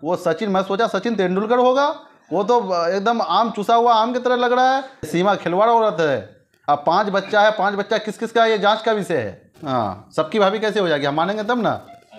वो सचिन, मैं सोचा सचिन तेंदुलकर होगा, वो तो एकदम आम चुसा हुआ आम की तरह लग रहा है। सीमा खिलवाड़ औरत है। अब 5 बच्चा है, 5 बच्चा किस किस का, ये जांच का विषय है। हाँ, सबकी भाभी कैसे हो जाएगी, हम मानेंगे तब ना।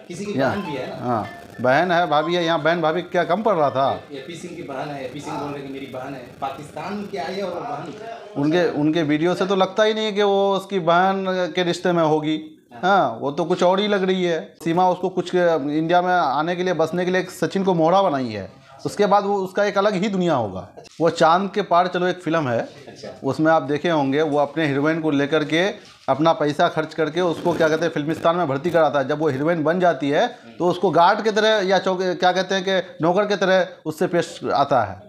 किसी की बहन भी है ना। हाँ, बहन है, भाभी है। यहाँ बहन भाभी क्या कम पड़ रहा था। एपी सिंह की बहन है, एपी सिंह बोल रहे कि मेरी बहन है, पाकिस्तान की आई है और बहन। उनके वीडियो से तो लगता ही नहीं है कि वो उसकी बहन के रिश्ते में होगी। हाँ, वो तो कुछ और ही लग रही है। सीमा उसको कुछ इंडिया में आने के लिए, बसने के लिए सचिन को मोहरा बनाई है। उसके बाद वो उसका एक अलग ही दुनिया होगा। वो चांद के पार चलो एक फिल्म है, उसमें आप देखे होंगे, वो अपने हीरोइन को लेकर के अपना पैसा खर्च करके उसको क्या कहते हैं फिल्मिस्तान में भर्ती कराता है। जब वो हीरोइन बन जाती है तो उसको गार्ड की तरह या क्या कहते हैं कि नौकर की तरह उससे पेश आता है,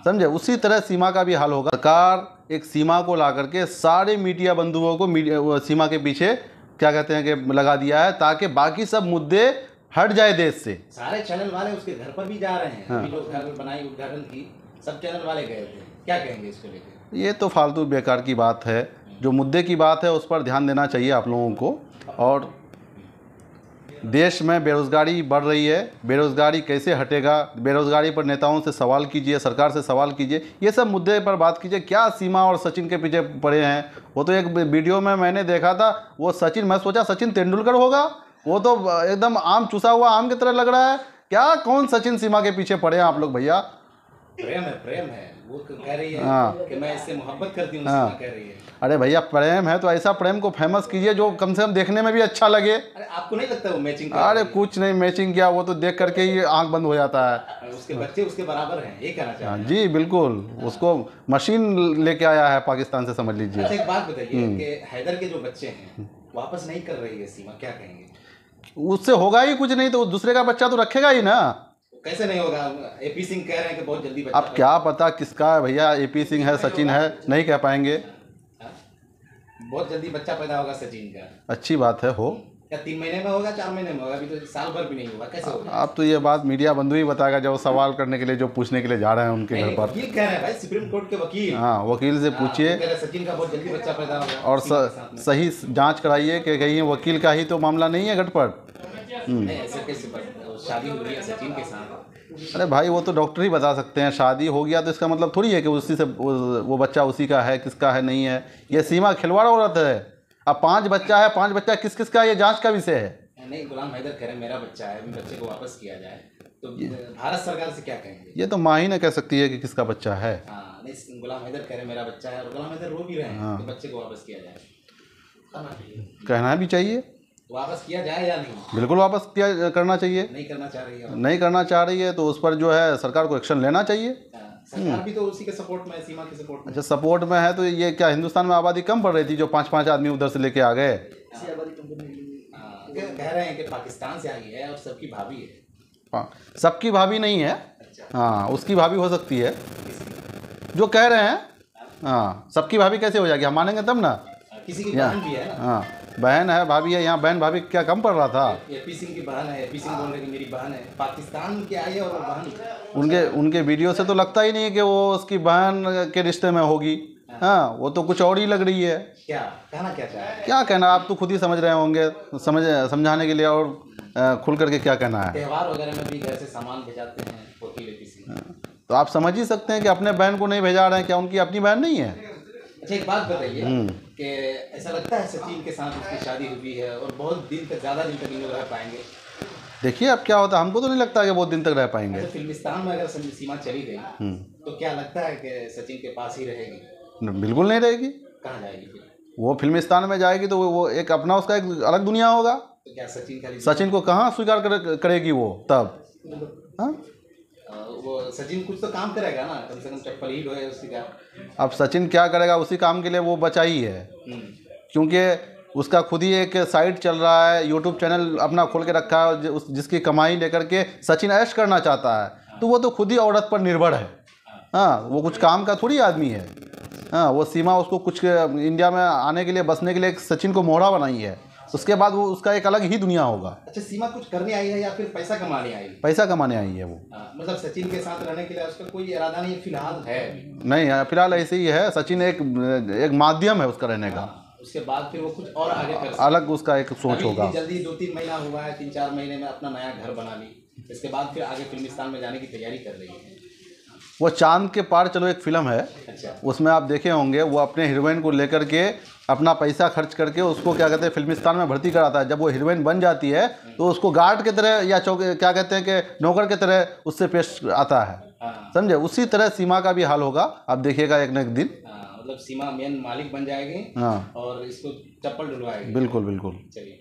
समझे। उसी तरह सीमा का भी हाल होगा। सरकार एक सीमा को ला करके सारे मीडिया बंधुओं को सीमा के पीछे क्या कहते हैं कि लगा दिया है, ताकि बाकी सब मुद्दे हट जाए देश से। सारे चैनल वाले उसके घर पर भी जा रहे हैं। अभी लोग घर बनाई उद्घाटन की, सब चैनल वाले गए थे। क्या कहेंगे इसको लेकर? ये तो फालतू बेकार की बात है। जो मुद्दे की बात है उस पर ध्यान देना चाहिए आप लोगों को। और देश में बेरोज़गारी बढ़ रही है, बेरोज़गारी कैसे हटेगा, बेरोज़गारी पर नेताओं से सवाल कीजिए, सरकार से सवाल कीजिए, ये सब मुद्दे पर बात कीजिए। क्या सीमा और सचिन के पीछे पड़े हैं? वो तो एक वीडियो में मैंने देखा था, वो सचिन, मैं सोचा सचिन तेंदुलकर होगा, वो तो एकदम आम चुसा हुआ आम की तरह लग रहा है। क्या कौन सचिन सीमा के पीछे पड़े हैं आप लोग भैया? प्रेम है, प्रेम है। वो कह रही है कि मैं इससे मोहब्बत करती हूँ, सीमा कह रही है। अरे भैया, प्रेम है तो ऐसा प्रेम को फेमस कीजिए जो कम से कम देखने में भी अच्छा लगे। अरे आपको नहीं लगता वो मैचिंग? अरे कुछ नहीं मैचिंग किया, वो तो देख करके ही आंख बंद हो जाता है। उसके बच्चे उसके बराबर हैं, ये कहना चाहते हैं। जी बिल्कुल, उसको मशीन लेके आया है पाकिस्तान से, समझ लीजिए। अच्छा, एक बात बताइए कि हैदर के जो बच्चे हैं वापस नहीं कर रही है सीमा, क्या कहेंगे? उससे होगा ही कुछ नहीं, तो दूसरे का बच्चा तो रखेगा ही ना। कैसे नहीं होगा? एपी सिंह कह रहे हैं कि बहुत जल्दी बच्चा। अब क्या पता किसका है भैया, एपी सिंह है, सचिन है, नहीं कह पाएंगे। बहुत जल्दी बच्चा पैदा होगा सचिन का। अच्छी बात है, हो। क्या 3 महीने में होगा, 4 महीने में होगा? अभी तो साल भर भी नहीं हुआ, कैसे होगा? अब तो ये बात मीडिया बंधु ही बताएगा, जब सवाल करने के लिए, जो पूछने के लिए जा रहे हैं उनके घर पर। ये कह रहे हैं भाई, सुप्रीम कोर्ट के वकील। हाँ, वकील से पूछिए सचिन का बहुत जल्दी बच्चा पैदा होगा और सही जांच कराइए कि कहीं वकील का ही तो मामला नहीं है गटपट। ऐसे कैसे शादी हो रही है सचिन के साथ? अरे भाई, वो तो डॉक्टर ही बता सकते हैं। शादी हो गया तो इसका मतलब थोड़ी है कि उसी से वो बच्चा उसी का है, किसका है नहीं है। ये सीमा खिलवाड़ औरत है। अब 5 बच्चा है, 5 बच्चा किस किस का, ये जांच का विषय है। नहीं, गुलाम हैदर कह रहे मेरा बच्चा है, बच्चे को वापस किया जाए, तो भारत सरकार से क्या कहेंगे? ये तो माँ ही ना कह सकती है कि किसका बच्चा है। हाँ, नहीं, गुलाम हैदर कह रहे मेरा बच्चा है, और गुलाम हैदर रो भी रहे हैं कि बच्चे को वापस किया जाए। कहना भी चाहिए। वापस किया जाए या नहीं? बिल्कुल वापस किया करना चाहिए। नहीं करना चाह रही है? नहीं करना चाह रही है तो उस पर जो है सरकार को एक्शन लेना चाहिए। सरकार भी तो उसी के सपोर्ट में है, सीमा के सपोर्ट में। अच्छा, सपोर्ट में है तो ये क्या हिंदुस्तान में आबादी कम पड़ रही थी जो 5-5 आदमी उधर से लेके आ गए? कह रहे हैं कि पाकिस्तान से आई है और सबकी भाभी है। हाँ, सबकी भाभी नहीं है। हाँ, उसकी भाभी हो सकती है जो कह रहे हैं। हाँ, सबकी भाभी कैसे हो जाएगी, हम मानेंगे तब ना। किसी की बहन भी है ना। हाँ, बहन है, भाभी है। यहाँ बहन भाभी क्या कम पड़ रहा था। एपी सिंह की बहन है, एपी सिंह बोल रहे कि मेरी बहन है, पाकिस्तान की आई है और बहन। उनके वीडियो से तो लगता ही नहीं है कि वो उसकी बहन के रिश्ते में होगी। हाँ, वो तो कुछ और ही लग रही है। क्या कहना, क्या चाह रहे हैं? क्या कहना, आप तो खुद ही समझ रहे होंगे, समझाने के लिए और खुल करके क्या कहना है। त्यौहार वगैरह में भी घर से सामान भेजाते हैं वकील एपी सिंह, तो आप समझ ही सकते हैं कि अपने बहन को नहीं भेजा रहे हैं, क्या उनकी अपनी बहन नहीं है? अच्छा, एक बात बताइए कि ऐसा लगता है सचिन के साथ उसकी शादी हुई है और बहुत दिन तक, ज़्यादा दिन तक इन लोग रह पाएंगे? देखिए अब क्या होता है, हमको तो नहीं लगता कि बहुत दिन तक रह पाएंगे। अच्छा, फिल्मिस्तान में अगर सीमा चली गई तो क्या लगता है कि सचिन के पास ही रहेगी? बिल्कुल नहीं रहेगी। कहाँ जाएगी फिर? वो फिल्मिस्तान में जाएगी तो वो एक अपना उसका एक अलग दुनिया होगा। तो क्या सचिन को कहाँ स्वीकार करेगी वो तब? हाँ, वो सचिन कुछ तो काम करेगा ना, कम से कम चप्पल ही ढोए उसकी का। अब सचिन क्या करेगा, उसी काम के लिए वो बचा ही है। क्योंकि उसका खुद ही एक साइट चल रहा है, यूट्यूब चैनल अपना खोल के रखा है, जिसकी कमाई लेकर के सचिन ऐश करना चाहता है। तो वो तो खुद ही औरत पर निर्भर है। हाँ, वो कुछ काम का थोड़ी आदमी है। हाँ, वो सीमा उसको कुछ इंडिया में आने के लिए, बसने के लिए सचिन को मोहरा बनाई है। उसके बाद वो उसका एक अलग ही दुनिया होगा। अच्छा, सीमा कुछ करने आई है या फिर पैसा कमाने आई है? पैसा कमाने आई है वो। मतलब सचिन के साथ रहने के लिए उसका कोई इरादा नहीं फिलहाल है? नहीं है फिलहाल, ऐसे ही है। सचिन एक माध्यम है उसका रहने का। उसके बाद फिर वो कुछ और आगे कर अलग उसका एक सोच होगा। जल्दी 2-3 महीना हुआ है, 3-4 महीने में अपना नया घर बना ली, इसके बाद फिर आगे फिल्मिस्तान में जाने की तैयारी कर रही है। वो चांद के पार चलो एक फिल्म है, अच्छा। उसमें आप देखे होंगे वो अपने हीरोइन को लेकर के अपना पैसा खर्च करके उसको क्या कहते हैं फिल्मिस्तान में भर्ती कराता है। जब वो हीरोइन बन जाती है तो उसको गार्ड की तरह या क्या कहते हैं कि नौकर की तरह उससे पेश आता है। हाँ। समझे? उसी तरह सीमा का भी हाल होगा, आप देखिएगा एक न एक दिन। मतलब सीमा मेन मालिक बन जाएगी। हाँ, और इसको चप्पल ढुलवाएगी। बिल्कुल बिल्कुल। चलिए।